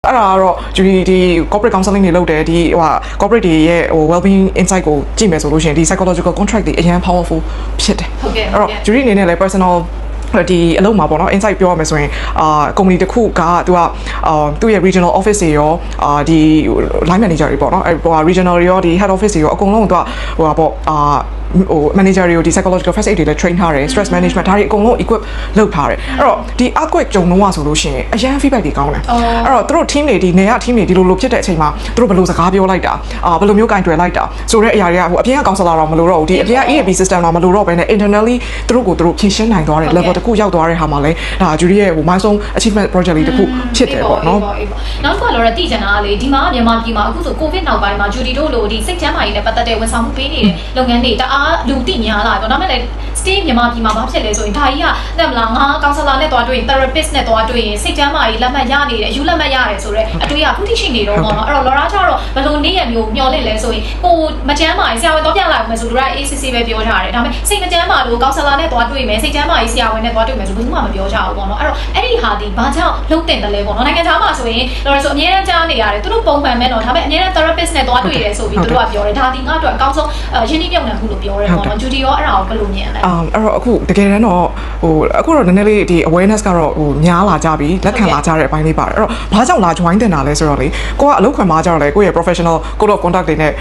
အဲ့ဒါကတော့ဒီ corporate counseling တွေလုပ်တယ်ဒီcorporate တွေရဲ့well-being insight ကိုကြည့်မယ်ဆိုလို့ရှိရင်ဒီ psychological contract တွေအရင် powerful ဖြစ်တယ်ဟုတ်ကဲ့အဲ့တော့ jury အနေနဲ့လည်း personal ဒီအလုံးမှာပေါ့နော် insight ပြောရမယ်ဆိုရင်company တစ်ခုကသူ့ရဲ့ regional office တွေရောဒီ line manager တွေပေါ့နော်regional တွေရောဒီ head office တွေရောအကုန်လုံးmanager တွေကိုဒီ psychological first aid တွေလည်း train ထားတယ် stress management ဒါတွေအကုန်လုံး equip လုပ်ထားတယ်အဲ့တော့ဒီ earthquake ကြုံတော့ဆိုလို့ရှိရင်အရန် feedback တွေကောင်းတယ်အဲ့တော့သူတို့ team တွေဒီနေရ team တွေဒီလိုဖြစ်တဲ့အချိန်မှာသူတို့ဘယ်လိုစကားပြောလိုက်တာဘယ်လိုမျိုးကင်တွယ်လိုက်တာဆိုတဲ့အရာတွေကအပြင်က counselor တော့မလို့တော့ဘူးဒီအပြင်က EAP system တော့မလို့တော့ဘဲနဲ့ internally သူတို့ကိုသူတို့ဖြည့်ရှင်းနိုင်သွားတဲ့ level တစ်ခုရောက်သွားတဲ့ဟာမှာလဲဒါ jury ရဲ့milestone achievement project လေးတစ်ခုဖြစ်တယ်ပေါ့နော်နောက်တစ်ခါတော့တည်ကျင်တာလေဒီမှာမြန်မာပြည်မှာအခုဆို covid နောက်ပိုင်းမှာ jury တို့လိုဒီစိတ်ချမ်းသာရေးနဲ့ပတ်သက်တဲ့ဝန်ဆောင်မှုပေးနေတဲ့လုပ်ငန်းတွေတအားလူသိများလာတော့ဒါမှလည်း stay မြန်မာပြည်မှာဘာဖြစ်လဲဆိုရင်ဒါကြီးကတက်မလားငါ counselor နဲ့တွားတွေ့ရင် therapist နဲ့တွားတွေ့ရင်စိတ်ချမ်းသာရေးလက်မှတ်ရနေတယ်အယူလက်မှတ်ရတယ်ဆိုတော့အတွေ့အခုထိရှိနေတော့ပေါ့နော်အဲ့တော့ Laura ကျတော့ဘယ်လိုနေ့ရက်မျိုးမျောလင့်လဲဆိုရင်ကိုမချမ်းသာရေးဆရာဝန်တော့ပြလာမယ်ဆိုတော့ ACC ပဲပြောထားတယ်ဒါပေမဲ့စိတ်မချမ်းသာလို့ counselor နဲ့တွားတွေ့မယ်စိတ်ချမ်းသာရေးဆရာဝန်နဲ့တွားတွေ့မယ်ဆိုဘယ်သူမှမပြောကြဘူးပေါ့နော်အဲ့တော့အဲ့ဒီဟာဒီဘာကြောင့်လုံးတင်တယ်လဲပေါ့နော်နိုင်ငံခြားမှာဆိုရင် Laura ဆိုအများအားကြားနေရတယ်သူတို့ပုံမှန်ပဲနော်ဒါပေမဲ့အများအား therapist နဲ့တွားတွေ့တယ်ဆိုပြီးသူတို့ကပြောတယ်ဒါဒီငါ့အတွက်အကောင်းဆုံးရင်းနှီးမြှုပ်နှံမှုလို့ပြောတယ်ပေါ့နော် Judy ရောအဲ့ဒါကိုဘယ်လိုမြင်လဲအဲ့တော့အခုတကယ်တမ်းတော့အခုတော့နည်းနည်းလေးဒီ awareness ကတော့များလာကြပြီလက်ခံလာကြတဲ့အပိုင်းလေးပါတယ်အဲ့တော့ဘာကြောင့်လာ join တင်တာလဲဆိုတော့လေကိုကအလုပ်ခွင်မှာကြတော့လေကိုရဲ့ professional code of conduct တွေနဲ့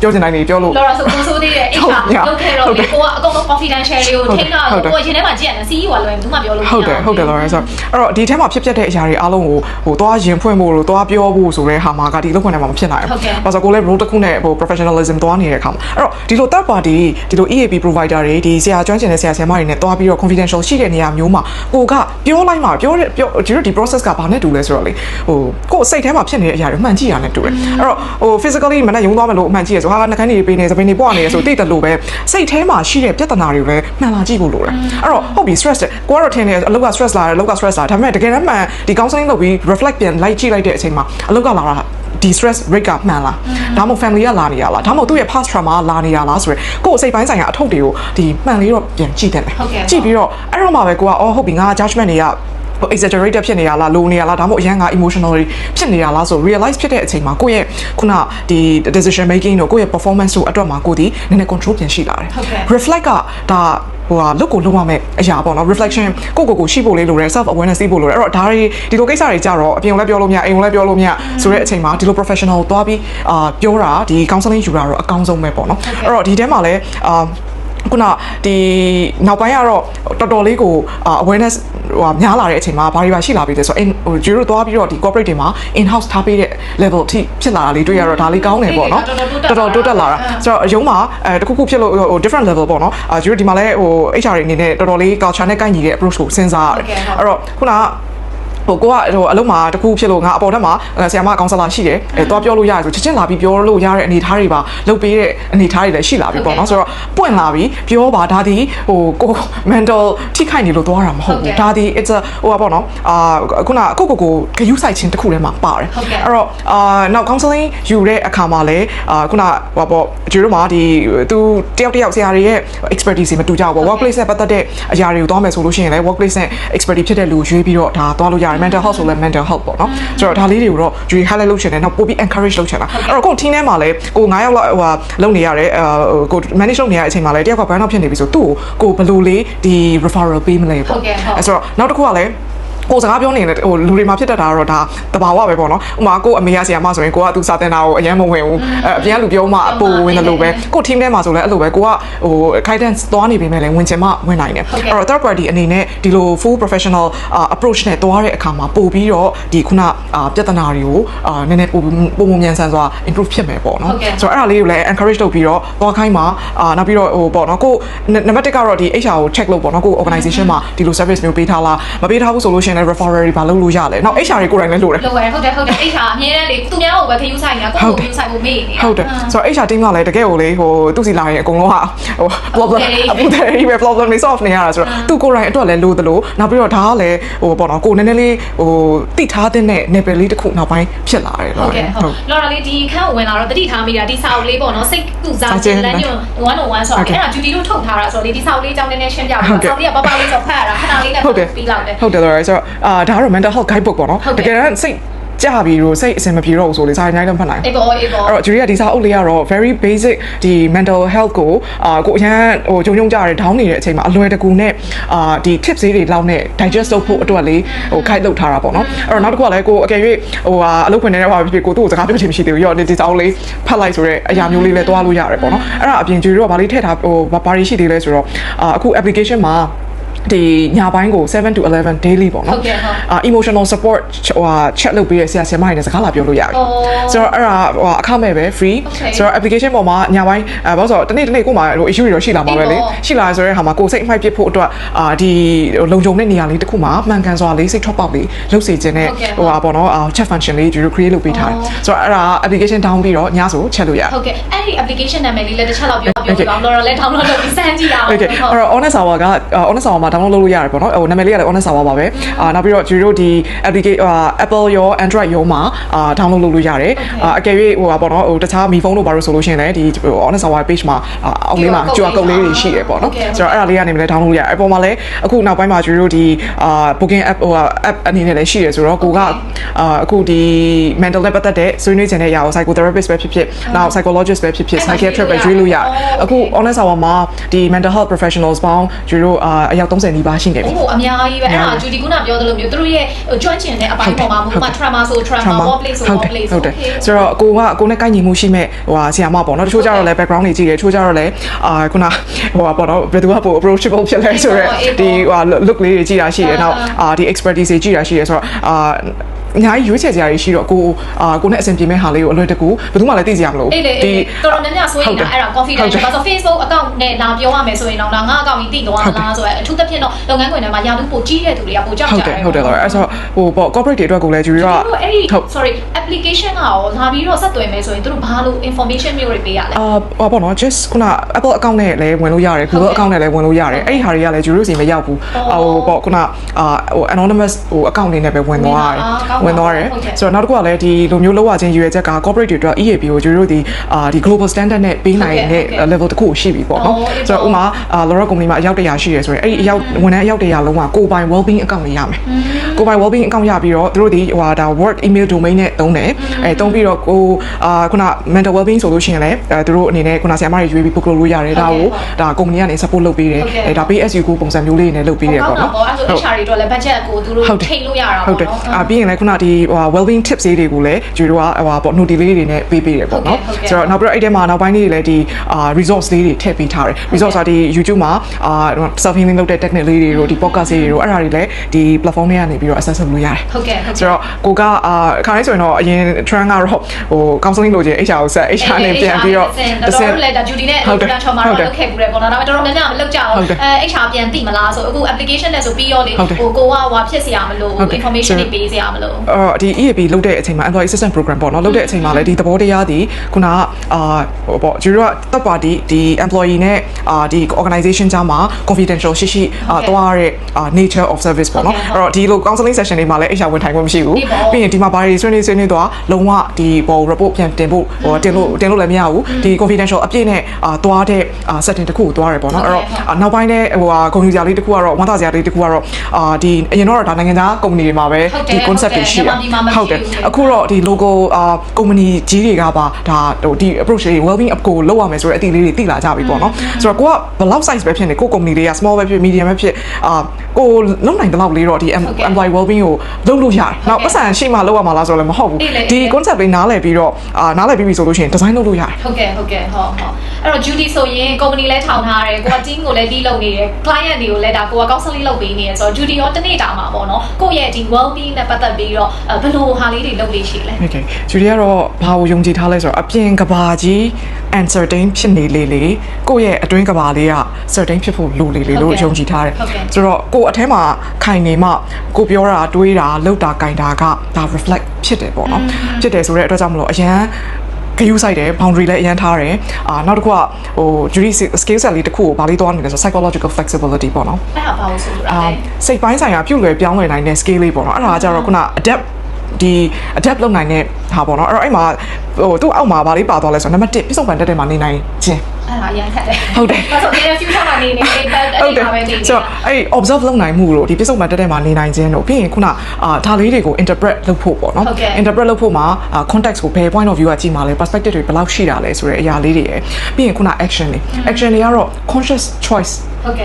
ပြောချင်တိုင်းနေပြောလို့ Laura ဆိုသေးတယ် HR လုပ်ခဲ့တော့ဒီကိုကအကုန်လုံး confidential တွေကိုထိန်းထားတော့ကိုရင်ထဲမှာကြည့်ရတယ် CEO ကလွယ်ဘူးမှပြောလို့ဟုတ်တယ် Laura ဆိုတော့ဒီထဲမှာဖြစ်ပျက်တဲ့အရာတွေအားလုံးကိုသွားရင်ဖွင့်ဖို့လို့သွားပြောဖို့ဆိုတဲ့ဟာမှာကဒီလုပ်ခွင်ထဲမှာမဖြစ်နိုင်ဘူး။ဘာလို့ဆိုကိုလည်း role တစ်ခုနဲ့ professionalism သွားနေတဲ့အခါမှာအဲ့တော့ဒီလို third party ဒီလို EAP provider တွေဒီဆရာကျွမ်းကျင်တဲ့ဆရာဆရာမတွေနဲ့သွားပြီးတော့ confidential ရှိတဲ့နေရာမျိုးမှာကိုကပြောလိုက်မှာပြောဒီ process ကဘာနဲ့တူလဲဆိုတော့လေကိုစိတ်ထဲမှာဖြစ်နေတဲ့အရာတွေမှန်ကြည့်ရနဲ့တူတယ်။အဲ့တော့ physically မနဲ့ယုံသွားမလို့အမှန်ကြည့်ရဆိုဟာနှကန်းတွေပေးနေစပင်းတွေပွားနေရဆိုတိတ်တယ်လို့ပဲစိတ်ထဲမှာရှိတဲ့ပြဿနာတွေကိုလည်းမှန်လာကြည့်ဖို့လိုတယ်။အဲ့တော့ဟုတ်ပြီ stress ကိုကတော့ထင်နေအလုပ်က stress လာတယ်အလုပ်က stress လာတယ်ဒါပေမဲ့တကယ်တမ်းမှန်ဒီ counseling လုပ်ပြီး reflect ပြန်လိုက်ကြည့်လိုက်တဲ့အချိန်မှာအလုပ်ကလာတာဒီ stress rate ကမှန်လားဒါမှမဟုတ် family ကလာနေရလားဒါမှမဟုတ်သူ့ရဲ့ past trauma လာနေရလားဆိုရယ်ကိုယ်စိတ်ပိုင်းဆိုင်ရာအထုပ်တွေကိုဒီမှန်လေးတော့ပြန်ကြည့်တယ်ကြည့်ပြီးတော့အဲ့တော့မှပဲကိုကဟုတ်ပြီငါ judgment တွေကexaggerated ဖြစ်နေရလားလိုနေရလားဒါမှမဟုတ်အရင်က emotionally ဖြစ်နေရလားဆို realize ဖြစ်တဲ့အချိန်မှာကိုယ့်ရဲ့ခုနဒီ decision making တို့ကိုယ့်ရဲ့ performance တို့အတွက်မှာကိုဒီနည်းနည်း control ပြန်ရှိလာတယ် reflect ကဒါလုတ်ကိုလုံးဝမဲ့အရာပေါ့နော် reflection ကိုရှိဖို့လေးလိုတယ် self awareness သိဖို့လိုတယ်အဲ့တော့ဒါတွေဒီလိုကိစ္စတွေကြတော့အပြင်လည်းပြောလို့မရအိမ်လည်းပြောလို့မရဆိုတဲ့အချိန်မှာဒီလို professional သွားပြီးပြောတာဒီ counseling ယူတာတော့အကောင်းဆုံးပဲပေါ့နော်အဲ့တော့ဒီထဲမှာလည်းခုနဒီနောက်ပိုင်းကတော့တော်တော်လေးကို awareness များလာတဲ့အချိန်မှာဘာတွေပါရှိလာပြီလဲဆိုတော့ဂျီရိုသွားပြီးတော့ဒီ corporate တွေမှာ in house ထားပေးတဲ့ level အထိဖြစ်လာတာလေးတွေ့ရတော့ဒါလေးကောင်းတယ်ပေါ့နော်တော်တော်တိုးတက်လာတာဆိုတော့အယုံမှာတခုခုဖြစ်လို့different level ပေါ့နော်ဂျီရိုဒီမှာလည်းHR တွေအနေနဲ့တော်တော်လေး culture နဲ့ကိုက်ညီတဲ့ approach ကိုစဉ်းစားရတယ်အဲ့တော့ခုနကိုကအလုံးမှာတခုဖြစ်လို့ငါအပေါ်ထက်မှာဆရာမကောင်ဆလာရှိတယ်တွားပြောလို့ရတယ်ဆိုချက်ချင်းလာပြီးပြောလို့ရတဲ့အနေအထားတွေပါလုပ်ပေးတဲ့အနေအထားတွေလည်းရှိလာပြီပေါ့နော်ဆိုတော့ပွင့်လာပြီးပြောပါဒါဒီကို mental ထိခိုက်နေလို့သွားတာမဟုတ်ဘူးဒါဒီ it's a ပေါ့နော်ခုနကိုဂရုစိုက်ခြင်းတစ်ခုထဲမှာပါတယ်အဲ့တော့နောက် counseling ယူတဲ့အခါမှာလည်းခုနပေါ့ကျတို့မှာဒီသူတယောက်ဆရာတွေရဲ့ expertise မတူကြဘူးပေါ့ workplace နဲ့ပတ်သက်တဲ့အရာတွေကိုသွားမယ်ဆိုလို့ရှိရင်လည်း workplace နဲ့ expertise ဖြစ်တဲ့လူရွေးပြီးတော့ဒါသွားလို့mental health ဆိုလဲ mental health ပေါ့နော်ဆိုတော့ဒါလေးတွေကိုတော့ jury highlight လုပ်ချင်တယ်နောက်ပို့ပြီး encourage လုပ်ချင်တာအဲ့တော့ကို team ထဲမှာလဲကို9ယောက်လောက်လုပ်နေရတယ်ကို manage လုပ်နေရတဲ့အချိန်မှာလဲတယောက်က burn out ဖြစ်နေပြီဆိုသူ့ကိုဘယ်လိုလေးဒီ referral ပေးမလဲပေါ့အဲ့ဆိုတော့နောက်တစ်ခုကလည်းကိုစကားပြောနေတယ်လူတွေမှာဖြစ်တတ်တာတော့ဒါတဘာဝပဲပေါ့နော်ဥမာကိုအမေရဆရာမဆိုရင်ကိုကသူစာတင်တာကိုအရင်မဝင်ဘူးအပြန်လူပြောမှအပိုဝင်တယ်လို့ပဲကို team ထဲမှာဆိုလဲအဲ့လိုပဲကိုကguidance သွားနေပြီမဲ့လဲဝင်ချင်မှဝင်နိုင်တယ်အဲ့တော့ third party အနေနဲ့ဒီလို full professional approach နဲ့သွားတဲ့အခါမှာပို့ပြီးတော့ဒီခုနပြဿနာတွေကိုနည်းနည်းပုံမြန်ဆန်စွာ improve ဖြစ်မယ်ပေါ့နော်ဆိုတော့အဲ့ဒါလေးကိုလည်း encourage လုပ်ပြီးတော့သွားခိုင်းမှာနောက်ပြီးတော့ပေါ့နော်ကိုနံပါတ်1ကတော့ဒီ HR ကို check လုပ်ပေါ့နော်ကို organization မှာဒီလို service မျိုးပေးထားလားမပေးထားဘူးဆိုလို့referral တွေဘာလုပ်လို့ရလဲနောက် HR တွေကိုယ်တိုင်လည်းလုပ်တယ်ဟုတ်တယ်HR အမြဲတမ်းလေသူများကိုပဲခယူဆိုင်နေတာကိုယ်ကိုခယူဆိုင်ဖို့မေ့နေတာဟုတ်တယ်ဆိုတော့ HR team ကလည်းတကယ်ကိုလေသူစီလာရင်အကုန်လုံးဟာproblem အပူတယ်ပဲ problem တွေ solve နေရတာဆိုတော့သူကိုယ်တိုင်အတွက်လည်းလို့သလိုနောက်ပြီးတော့ဒါကလည်းပေါ့နော်ကိုနည်းနည်းလေးတိထားတဲ့ level လေးတစ်ခုနောက်ပိုင်းဖြစ်လာတယ်ဟုတ်လော်ရလေးဒီခန့်ဝင်လာတော့တတိထားမိတာဒီစာအုပ်လေးပေါ့နော်စိတ်ကူစားခြင်းလမ်းညွှန်101ဆိုတော့အဲ့ဒါ duty တို့ထုတ်ထားတာဆိုတော့ဒီစာအုပ်လေးအကြောင်းနည်းနည်းရှင်းပြပါစာအုပ်လေးကပပလေးဆိုဖတ်ရတာခဏလေးနဲ့ပြီးလောက်တယ်ဟုတ်တယ်ဆိုတော့ဒါကတော့ mental health guidebook ပေါ့နော်တကယ်တမ်းစိတ် ကြာပြီလို့စိတ်အဆင်မပြေတော့ဘူးဆိုလေစာရိုက်တိုင်းလည်းဖတ်နိုင်အဲ့တော့ဂျူရီကဒီစာအုပ်လေးကတော့ very basic ဒီ mental health ကိုကိုအရန်ဟိုဂျုံကြရတယ်ဒေါင်းနေတဲ့အချိန်မှာအလွယ်တကူနဲ့ဒီ tips လေးတွေလောက်နဲ့ digest လုပ်ဖို့အတွက်လေးဟို guide လုပ်ထားတာပေါ့နော်အဲ့တော့နောက်တစ်ခုကလည်းကိုအကယ်၍ဟိုအလုပ်ခွင်နေတဲ့ဟိုဖြစ်ကိုသူ့ကိုစကားပြောချင်မရှိသေးဘူးရောဒီစာအုပ်လေးဖတ်လိုက်ဆိုတော့အရာမျိုးလေးလည်းတွားလို့ရတယ်ပေါ့နော်အဲ့ဒါအပြင်ဂျူရီကဘာလေးထည့်ထားဟိုဘာတွေရှိသေးလဲဆိုတော့အခု application မှာဒီညပိုင်းကို7 to 11 daily ပေါ့နော်emotional support ဟို chat လုပ်ပေးရဆရာဆရာမတွေနဲ့စကားလာပြောလို့ရတယ်ဆိုတော့အဲ့ဒါဟိုအခမဲ့ပဲ free ဆိုတော့ application ပေါ်မှာညပိုင်းဘာလို့ဆိုတော့တနေ့ကိုမှဟို issue တွေတော့ရှိလာမှာပဲလေရှိလာဆိုတဲ့ဟာမှာကိုစိတ်အမိုက်ပစ်ဖို့အတွက်ဒီလုံခြုံတဲ့နေရာလေးတစ်ခုမှာမှန်ကန်စွာလေးစိတ်ထွက်ပေါက်လေးလုပ်စေခြင်းနဲ့ဟိုပေါ့နော် chat function လေး create လုပ်ပေးထားတယ်ဆိုတော့အဲ့ဒါ application down ပြီးတော့ညဆို chat လို့ရတယ်ဟုတ်ကဲ့အဲ့ဒီ application နာမည်လေးလည်းတစ်ချက်လောက်ပြော download လည်း download လုပ်ပြီးစမ်းကြည့်ရအောင်ဟုတ်ကဲ့အဲ့တော့ honest hour က honest hour မှာ download လုပ်လို့ရတယ်ပေါ့နော်ဟိုနာမည်လေးကလည်း honest hour ပါပဲနောက်ပြီးတော့ဂျီရိုဒီ application Apple ရော Android ရောမှာdownload လုပ်လို့ရတယ်အကယ်၍ဟိုပါပေါ့နော်ဟိုတခြား Mi phone တို့ဘာလို့ဆိုလို့ရှိရင်လည်းဒီ honest hour page မှာအောက်လေးမှာ QR code လေးတွေရှိတယ်ပေါ့နော်ဆိုတော့အဲ့ဒါလေးကနေလည်း download လုပ်ရတယ်အပေါ်မှာလည်းအခုနောက်ပိုင်းမှာဂျီရိုဒီ booking app ဟို app အနေနဲ့လည်းရှိတယ်ဆိုတော့ကိုကအခုဒီ mental နဲ့ပတ်သက်တဲ့ဆွေးနွေးခြင်းတဲ့ຢာကို psychotherapist ပဲဖြစ်ဖြစ်နောက် psychologist ပဲဖြစ်ဖြစ် psychiatrist ပဲရွေးလို့ရတယ်အခု honest hour မှာဒီ mental health professionals ပေါင်းဂျီရိုအယောက်30နီးပါးရှိနေပြီဟိုအများကြီးပဲအဲ့ဒါဂျူဒီကုနာပြောသလိုမျိုးသူတို့ရဲ့ကျွမ်းကျင်တဲ့အပိုင်းပေါ်မှာဥပမာ trauma ဆို trauma workplace ဆို workplace ဟုတ်တယ်ဆိုတော့ကိုနဲ့ကိုညီမှုရှိမဲ့ဟိုဆရာမပေါ့နော်တချို့ကျတော့လည်း background တွေကြည့်တယ်တချို့ကျတော့လည်းခုနဟိုပေါ့နော်ဘယ်သူကပို approachable ဖြစ်လဲဆိုတော့ဒီဟို look လေးတွေကြည့်တာရှိတယ်နောက်ဒီ expertise တွေကြည့်တာရှိတယ်ဆိုတော့အများကြီးရွေးချယ်ကြရရှိတော့ကိုနဲ့အဆင်ပြေမဲ့ဟာလေးကိုအလွယ်တကူဘယ်သူမှလည်းသိကြမလို့ဒီတော်တော်များများဆိုရင်အဲ့ဒါ confidential ဘာလို့ Facebook account နဲ့လာပြောရမယ်ဆိုရင်တော့ငါ account ကြီးတည်သွားလားဆိုတော့အထူးသဖြင့်တော့လုပ်ငန်းခွင်ထဲမှာရာထူးပိုကြီးတဲ့သူတွေကပိုကြောက်ကြတယ်ဟုတ်တယ်အဲ့ဆိုဟိုပေါ့ corporate တွေအတွက်ကိုလည်းဂျူရီကအဲ့ဒီ sorry application ကရောလာပြီးတော့ဆက်သွယ်မယ်ဆိုရင်သူတို့ဘာလို့ information မျိုးတွေပေးရလဲဟောပေါ့နော် just ခုန Apple account နဲ့လည်းဝင်လို့ရတယ် Google account နဲ့လည်းဝင်လို့ရတယ်အဲ့ဒီဟာတွေကလည်းဂျူရီစီမရောက်ဘူးဟိုပေါ့ခုနဟို anonymous ဟို account လေးနဲ့ပဲဝင်သွားတယ်ဆိုတော့နောက်တစ်ခုကလည်းဒီလိုမျိုးလောက်ရခြင်းရည်ရွယ်ချက်က corporate တွေအတွက် EAP ကိုကျတို့ဒီglobal standard နဲ့ပေးနိုင်တဲ့ level တစ်ခုရှိပြီပေါ့နော်ဆိုတော့ဥမာ Laura company မှာအယောက်100ရှိရဆိုရင်အဲ့ဒီအယောက်ဝန်ထမ်းအယောက်100လုံးကကိုယ်ပိုင် well-being account လေးရမယ်ကိုယ်ပိုင် well-being account ရပြီးတော့သူတို့ဒီဟိုဒါ work email domain နဲ့သုံးတယ်သုံးပြီးတော့ကိုခုန mental well-being ဆိုလို့ရှိရင်လည်းသူတို့အနေနဲ့ခုနဆရာမတွေရွေးပြီး book လုပ်လို့ရတယ်ဒါကိုဒါ company ကနေ support လုပ်ပေးတယ်ဒါ PSU ကိုပုံစံမျိုးလေးနဲ့လုပ်ပေးတယ်ပေါ့နော်အဲ့ဆို HR တွေတော့လည်း budget ကိုသူတို့ထိလို့ရတာပေါ့နော်ဟုတ်တယ်ပြီးရင်လည်းခုနဒီ well-being tips တွေကိုလည်းကျတို့ကဟိုပေါ့ note လေးတွေနဲ့ပေးတယ်ပေါ့နော်ဆိုတော့နောက်ပြီးတော့အဲ့ထဲမှာနောက်ပိုင်းလေးတွေလည်းဒီresource လေးတွေထည့်ပေးထားတယ် resource ကဒီ YouTube မှာself healing လုပ်တဲ့ technique လေးတွေတို့ဒီ podcast လေးတွေတို့အဲ့ဒါတွေလည်းဒီ platform တွေကနေပြီးတော့ access လုပ်လို့ရတယ်ဟုတ်ကဲ့ဆိုတော့ကိုကခါတိုင်းဆိုရင်တော့အရင် trend ကတော့ဟို counseling လုပ်ခြင်း HR ကိုဆက် HR နဲ့ပြန်ပြီးတော့တော်တော်လည်းဒါ Judy နဲ့ production မှာတော့လုပ်ခဲ့ဘူးတယ်ပေါ့နော်ဒါပေမဲ့တော်တော်များများမလုပ်ကြဘူးHR ပြန်သိမလားဆိုအခု application နဲ့ဆိုပြီးရောလေဟိုကိုကဟွာဖြစ်เสียမလို့ information တွေပေးเสียမလို့ဒီ EAP လုပ်တဲ့အချိန်မှာ employee assistance program ပေါ့နော်လုပ်တဲ့အချိန်မှာလည်းဒီသဘောတရားဒီခုနကဟိုပေါ့ကျတို့ကတပ်ပါဒီ employee နဲ့ဒီ organization ကြားမှာ confidential ရှိသွားတဲ့ nature of service ပေါ့နော်အဲ့တော့ဒီလို counseling session တွေမှာလည်း HR ဝင်ထိုင်ခွင့်မရှိဘူးပြီးရင်ဒီမှာဘာတွေဆွေးနွေးသွားလုံးဝဒီပေါ် report ပြန်တင်ဖို့ဟိုတင်လို့လည်းမရဘူးဒီ confidential အပြည့်နဲ့သွားတဲ့ setting တစ်ခုကိုသွားရတယ်ပေါ့နော်အဲ့တော့နောက်ပိုင်းလည်းဟိုဂုဏ်ယူစရာလေးတစ်ခုကတော့ဝန်သားစရာလေးတစ်ခုကတော့ဒီအရင်တော့ဒါနိုင်ငံသား company တွေမှာပဲဒီ concept တွေရှိတယ်ဟုတ်တယ်အခုတော့ဒီ logo company ကြီးတွေကပါဒါဟိုဒီ approach တွေ well-being app ကိုလောက်ရမယ်ဆိုတဲ့အတိလေးတွေသိလာကြပြီပေါ့နော်ဆိုတော့ကိုကဘယ်လောက် size ပဲဖြစ်နေကို company တွေက small ပဲဖြစ် medium ပဲဖြစ်ကိုလုံနိုင်တဲ့လောက်လေးတော့ဒီ employee well-being ကိုလုပ်လို့ရတယ်။နောက်ပတ်စံရှိမှလောက်ရမှာလားဆိုတော့လည်းမဟုတ်ဘူး။ဒီ concept လေးနားလည်ပြီးတော့နားလည်ပြီးပြီဆိုလို့ရှိရင် design လုပ်လို့ရတယ်။ဟုတ်ကဲ့ဟုတ်အဲ့တော့ Judy ဆိုရင် company လဲထောင်ထားတယ်ကိုက team ကိုလည်း lead လုပ်နေတယ် client တွေကိုလည်းဒါကိုက counseling လုပ်ပေးနေတယ်ဆိုတော့ Judy ရောတနေ့တာမှာပေါ့နော်ကိုယ့်ရဲ့ဒီ well-being နဲ့ပတ်သက်ပြီးတော့ဘယ်လိုဟာလေးတွေလုပ်လေးရှိလဲ Okay Judy ကတော့ဘာကိုယုံကြည်ထားလဲဆိုတော့အပြင်ကဘာကြီး uncertain ဖြစ်နေလေကိုယ့်ရဲ့အတွင်းကဘာလေးက certain ဖြစ်ဖို့လိုလေလို့ယုံကြည်ထားတယ်ဆိုတော့ကိုအထဲမှာခိုင်နေမှကိုပြောတာတွေးတာလုပ်တာကြင်တာကဒါ reflect ဖြစ်တယ်ပေါ့နော်ဖြစ်တယ်ဆိုတဲ့အတွက်ကြောင့်မလို့အရန်ဂရုစိုက်တယ် boundary လည်းအရင်ထားတယ်နောက်တစ်ခုကဟို jury skill set လေးတစ်ခုကိုဗာလေးသွားနေတယ်ဆို psychological flexibility ပေါ့နော်အဲ့ဒါဘာလို့ဆိုလဲစိတ်ပိုင်းဆိုင်ရာပြုတ်လွယ်ပြောင်းလဲနိုင်တဲ့ skill လေးပေါ့နော်အဲ့ဒါကကြတော့ခုန adapt လုပ်နိုင်တဲ့ဟာပေါ့နော်အဲ့တော့အဲ့မှာဟိုသူ့အောက်မှာဗာလေးပါသွားလဲဆိုတော့နံပါတ်1ပြဿနာတက်တဲ့မှာနေနိုင်ခြင်း အဲ့ဒါအရင်ခက်တယ် ဟုတ်တယ် ဒါဆိုဒီ future မှာနေနေအဲ့ဒါပဲနေ ဆိုတော့အဲ့ observe လုပ်နိုင်မှုလို့ဒီပြဿနာတက်တဲ့မှာနေနိုင်ခြင်းတို့ပြီးရင်ခုနဒါလေးတွေကို interpret လုပ်ဖို့ပေါ့နော် interpret လုပ်ဖို့မှာ context ကိုဘယ် point of view ကကြည့်မှာလဲ perspective တွေဘယ်လောက်ရှိတာလဲဆိုတဲ့အရာလေးတွေရယ်ပြီးရင်ခုန action တွေကတော့ conscious choice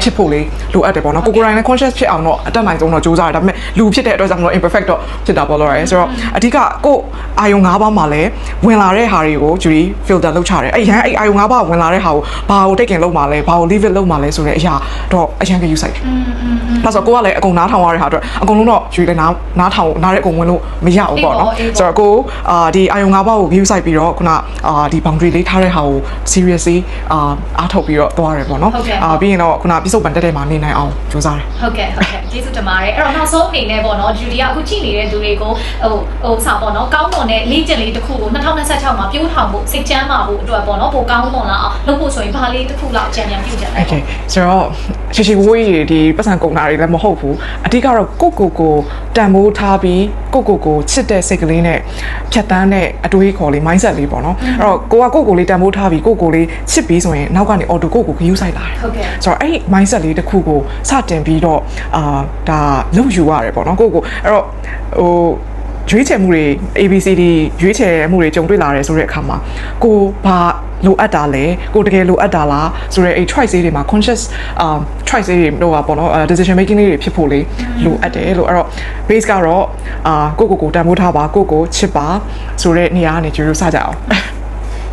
ဖြစ်ဖို့လေလိုအပ်တယ်ပေါ့နော်ကိုယ်တိုင်လည်း conscious ဖြစ်အောင်တော့အတက်နိုင်ဆုံးတော့စူးစမ်းရတယ်ဒါပေမဲ့လူဖြစ်တဲ့အတွက်ကြောင့်မလို့ imperfect တော့ဖြစ်တာပေါ့လို့ရတယ်ဆိုတော့အဓိကကိုအာယုံ၅ပါးမှာလည်းဝင်လာတဲ့ဟာတွေကိုဂျူရီ filter လုပ်ချတယ်အဲ့အာယုံ၅ပါးဝင်လာတဲ့ဟာကိုဘာကိုတိတ်ကင်လုပ်မှာလဲဘာကို leave it လုပ်မှာလဲဆိုတဲ့အရာတော့အရင်ကယူဆိုင်တယ်ဒါဆိုကိုကလည်းအကုန်နားထောင်ရတဲ့ဟာအတွက်အကုန်လုံးတော့ဂျူရီလည်းနားထောင်နားတဲ့အကုန်ဝင်လို့မရဘူးပေါ့နော်ဆိုတော့ကိုဒီအာယုံ၅ပါးကို view ဆိုင်ပြီးတော့ခုနဒီ boundary လေးထားတဲ့ဟာကို seriously အားထုတ်ပြီးတော့သွားရတယ်ပေါ့နော်ပြီးရင်တော့ခုနပြစ္ဆုတ်ပန်တက်တဲ့မှာနေနိုင်အောင်ကြိုးစားတယ်ဟုတ်ကဲ့ကျေးဇူးတင်ပါတယ်အဲ့တော့နောက်ဆုံးအနေနဲ့ပေါ့နော်ဂျူဒီကအခုကြည့်နေတဲ့သူတွေကိုဟိုစာပေါ့နော်ကောင်းမွန်တဲ့လေ့ကျင့်လေးတစ်ခုကို2026မှာပြိုးထောင်ဖို့စိတ်ချမ်းသာဖို့အတွက်ပေါ့နော်ပိုကောင်းမွန်လာအောင်လုပ်ဖို့ဆိုရင်ဘာလေးတစ်ခုလောက်အကြံဉာဏ်ပြုချင်တယ် Okay ဆိုတော့ချီဝေးဒီပတ်စံကုန်တာတွေလည်းမဟုတ်ဘူးအဓိကတော့ကိုတန်ဖိုးထားပြီးကိုချစ်တဲ့စိတ်ကလေးနဲ့ဖြတ်တန်းတဲ့အတွေးခေါ်လေး mindset လေးပေါ့နော်အဲ့တော့ကိုလေးတန်ဖိုးထားပြီးကိုလေးချစ်ပြီးဆိုရင်နောက်ကနေ auto ကိုဂရုစိုက်လာတယ်ဟုတ်ကဲ့ဆိုတော့အဲ့ဒီ mindset လေးတစ်ခုကိုစတင်ပြီးတော့ဒါလုပ်ယူရတယ်ပေါ့နော်ကိုအဲ့တော့ဟိုရွေးချယ်မှုတွေ ABCD ရွေးချယ်မှုတွေကြုံတွေ့လာတယ်ဆိုတဲ့အခါမှာကိုဘာလိုအပ်တာလဲကိုတကယ်လိုအပ်တာလားဆိုတော့အဲ့ choice တွေမှာ conscious choice တွေတော့ပေါ့နော် decision making လေးတွေဖြစ်ဖို့လေလိုအပ်တယ်လို့အဲ့တော့ base ကတော့ကိုတန်ဖိုးထားပါကိုချစ်ပါဆိုတဲ့နေရာကနေကျိုးစကြအောင်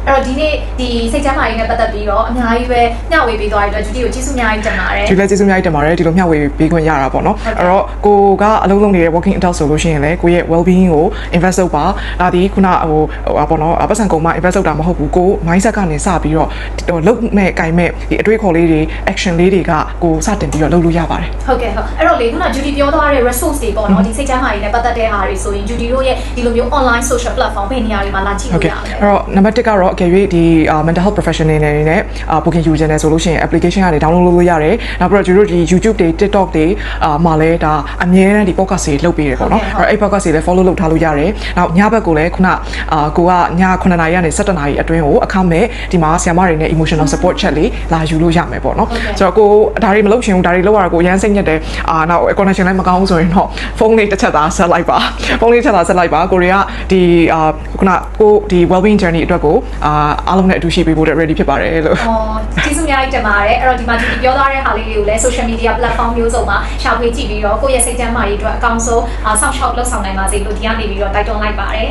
အဲ့တော့ဒီနေ့ဒီစိတ်ချမ်းသာရေးနဲ့ပတ်သက်ပြီးတော့အများကြီးပဲမျှဝေပေးသွားတဲ့အတွက်ဂျူဒီကိုကျေးဇူးအများကြီးတင်ပါတယ်ဒီလည်းကျေးဇူးအများကြီးတင်ပါတယ်ဒီလိုမျှဝေပေးခွင့်ရတာပေါ့နော်အဲ့တော့ကိုကအလုံးလုံးနေတဲ့ working adult ဆိုလို့ရှိရင်လည်းကိုရဲ့ well being ကို invest လုပ်ပါဒါဒီခုနပေါ့နော်ပတ်စံကုန်မှာ invest လုပ်တာမဟုတ်ဘူးကို mindset ကနေစပြီးတော့လုပ်မဲ့ကင်မဲ့ဒီအတွေးခေါ်လေးတွေ action လေးတွေကကိုစတင်ပြီးတော့လုပ်လို့ရပါတယ်ဟုတ်ကဲ့ဟုတ်အဲ့တော့လေခုနဂျူဒီပြောသွားတဲ့ resource တွေပေါ့နော်ဒီစိတ်ချမ်းသာရေးနဲ့ပတ်သက်တဲ့ဟာတွေဆိုရင်ဂျူဒီတို့ရဲ့ဒီလိုမျိုး online social platform ဘယ်နေရာတွေမှာလာကြည့်လို့ရလဲအဲ့တော့ number 1ကတော့အကယ်၍ဒီ mental health professional တွေနဲ့ booking ယူခြင်းနဲ့ဆိုလို့ရှိရင် application ကနေ download လုပ်လို့ရတယ်နောက်ပြီးတော့ကျွန်တော်တို့ဒီ YouTube တွေ TikTok တွေမှာလည်းဒါအမြဲတမ်းဒီ podcast တွေလုပ်ပေးတယ်ပေါ့နော်အဲ့ podcast တွေလည်း follow လုပ်ထားလို့ရတယ်နောက်ညဘက်ကိုလည်းခုနကိုကည9နာရီကနေ17နာရီအတွင်းကိုအခမဲ့ဒီမှာဆရာမတွေနဲ့ emotional support chat လေးလာယူလို့ရမယ်ပေါ့နော်ဆိုတော့ကိုဒါတွေမလုပ်ချင်ဘူးဒါတွေလုပ်ရတာကိုအရန်စိတ်ညစ်တယ်နောက် connection လည်းမကောင်းဘူးဆိုရင်တော့ဖုန်းလေးတစ်ချက်သားဆက်လိုက်ပါဖုန်းလေးတစ်ချက်သားဆက်လိုက်ပါကိုတွေကဒီခုနကိုဒီ well being journey အတွက်ကိုအားလုံးနဲ့အတူရှိပေးဖို့ ready ဖြစ်ပါတယ်လို့ကျေးဇူးများတင်ပါတယ်အဲ့တော့ဒီမှာဒီပြောထားတဲ့ဟာလေးတွေကိုလည်း social media platform မျိုးစုံမှာရှာဖွေကြည့်ပြီးတော့ကိုယ့်ရဲ့စိတ်ကျန်းမာရေးအတွက်အကောင်းဆုံးစောင့်ရှောက်လှုပ်ဆောင်နိုင်ပါစေလို့ဒီကနေပြီးတော့တိုက်တွန်းလိုက်ပါတယ်